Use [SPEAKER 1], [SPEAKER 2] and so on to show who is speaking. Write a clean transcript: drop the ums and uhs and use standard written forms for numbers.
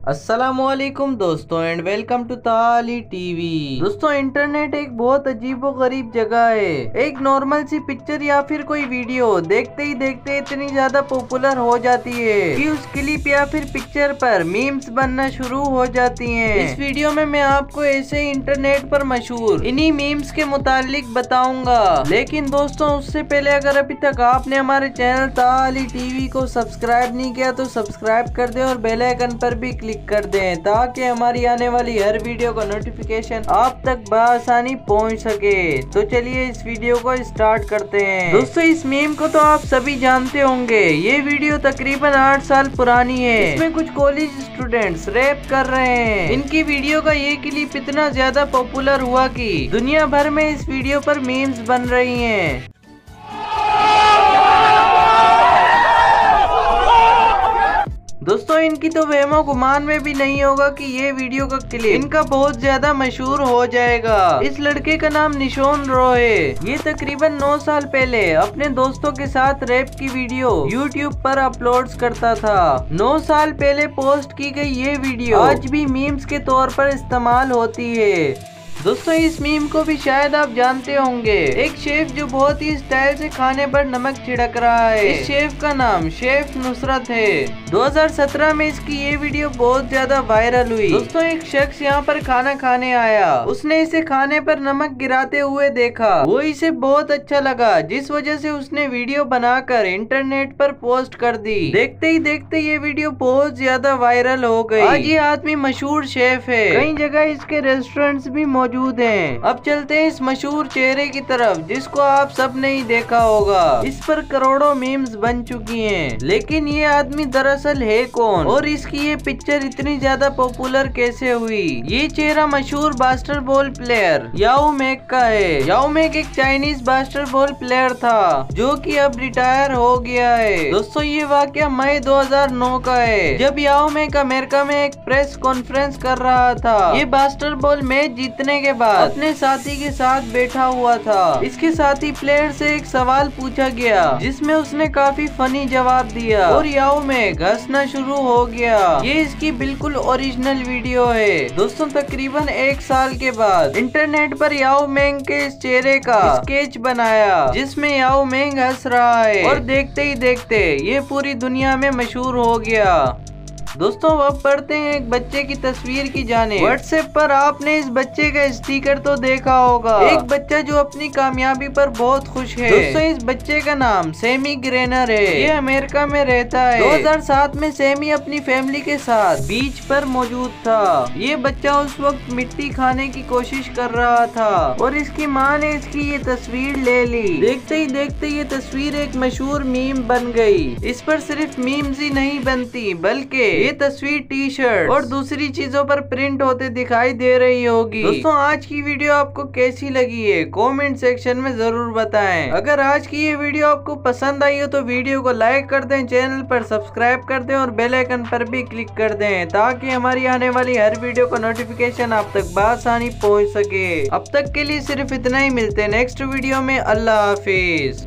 [SPEAKER 1] अस्सलामुअलैकुम दोस्तों and welcome to ताली टीवी। दोस्तों इंटरनेट एक बहुत अजीबो गरीब जगह है। एक नॉर्मल सी पिक्चर या फिर कोई वीडियो देखते ही देखते इतनी ज्यादा पॉपुलर हो जाती है कि उस क्लिप या फिर पिक्चर पर मीम्स बनना शुरू हो जाती हैं। इस वीडियो में मैं आपको ऐसे ही इंटरनेट पर मशहूर इन्हीं मीम्स के मुतालिक बताऊंगा। लेकिन दोस्तों उससे पहले अगर अभी तक आपने हमारे चैनल ताली टीवी को सब्सक्राइब नहीं किया तो सब्सक्राइब कर दें और बेल आइकन पर भी क्लिक कर दें ताकि हमारी आने वाली हर वीडियो का नोटिफिकेशन आप तक बआसानी पहुंच सके। तो चलिए इस वीडियो को स्टार्ट करते हैं। दोस्तों इस मीम को तो आप सभी जानते होंगे। ये वीडियो तकरीबन 8 साल पुरानी है। इसमें कुछ कॉलेज स्टूडेंट्स रैप कर रहे हैं। इनकी वीडियो का ये क्लिप इतना ज्यादा पॉपुलर हुआ कि दुनिया भर में इस वीडियो पर मीम्स बन रही हैं। दोस्तों इनकी तो वहमो गुमान में भी नहीं होगा कि ये वीडियो का क्लिप इनका बहुत ज्यादा मशहूर हो जाएगा। इस लड़के का नाम निशोन रो है। ये तकरीबन 9 साल पहले अपने दोस्तों के साथ रैप की वीडियो YouTube पर अपलोड करता था। 9 साल पहले पोस्ट की गई ये वीडियो आज भी मीम्स के तौर पर इस्तेमाल होती है। दोस्तों इस मीम को भी शायद आप जानते होंगे। एक शेफ जो बहुत ही स्टाइल से खाने पर नमक छिड़क रहा है। इस शेफ का नाम शेफ नुसरत है। 2017 में इसकी ये वीडियो बहुत ज्यादा वायरल हुई। दोस्तों एक शख्स यहाँ पर खाना खाने आया। उसने इसे खाने पर नमक गिराते हुए देखा। वो इसे बहुत अच्छा लगा जिस वजह से उसने वीडियो बनाकर इंटरनेट पर पोस्ट कर दी। देखते ही देखते ये वीडियो बहुत ज्यादा वायरल हो गई। आज ये आदमी मशहूर शेफ है। कई जगह इसके रेस्टोरेंट्स भी मौजूद हैं। अब चलते हैं इस मशहूर चेहरे की तरफ जिसको आप सब ने ही देखा होगा। इस पर करोड़ों मीम्स बन चुकी हैं। लेकिन ये आदमी दरअसल है कौन और इसकी ये पिक्चर इतनी ज्यादा पॉपुलर कैसे हुई? ये चेहरा मशहूर बास्केटबॉल प्लेयर याओ मेंग का है। याओ मेंग एक चाइनीज बास्केटबॉल प्लेयर था जो कि अब रिटायर हो गया है। दोस्तों ये वाकया मई 2009 का है जब याओ मेंग अमेरिका में एक प्रेस कॉन्फ्रेंस कर रहा था। ये बास्केटबॉल मैच जीतने के बाद अपने साथी के साथ बैठा हुआ था। इसके साथी प्लेयर से एक सवाल पूछा गया जिसमें उसने काफी फनी जवाब दिया और याओ मेंग हंसना शुरू हो गया। ये इसकी बिल्कुल ओरिजिनल वीडियो है। दोस्तों तकरीबन 1 साल के बाद इंटरनेट पर याओ मेंग के इस चेहरे का स्केच बनाया जिसमें याओ मेंग हंस रहा है और देखते ही देखते ये पूरी दुनिया में मशहूर हो गया। दोस्तों अब पढ़ते हैं एक बच्चे की तस्वीर की जाने। व्हाट्सएप पर आपने इस बच्चे का स्टिकर तो देखा होगा। एक बच्चा जो अपनी कामयाबी पर बहुत खुश है। दोस्तों इस बच्चे का नाम सैमी ग्रेनर है। ये अमेरिका में रहता है। 2007 में सैमी अपनी फैमिली के साथ बीच पर मौजूद था। ये बच्चा उस वक्त मिट्टी खाने की कोशिश कर रहा था और इसकी माँ ने इसकी ये तस्वीर ले ली। देखते ही देखते ये तस्वीर एक मशहूर मीम बन गई। इस पर सिर्फ मीम्स ही नहीं बनती बल्कि ये तस्वीर टी शर्ट और दूसरी चीजों पर प्रिंट होते दिखाई दे रही होगी। दोस्तों आज की वीडियो आपको कैसी लगी है कमेंट सेक्शन में जरूर बताएं। अगर आज की ये वीडियो आपको पसंद आई हो तो वीडियो को लाइक कर दें, चैनल पर सब्सक्राइब कर दें और बेल आइकन पर भी क्लिक कर दें ताकि हमारी आने वाली हर वीडियो का नोटिफिकेशन आप तक बआसानी पहुँच सके। अब तक के लिए सिर्फ इतना ही। मिलते हैं नेक्स्ट वीडियो में। अल्लाह हाफिज।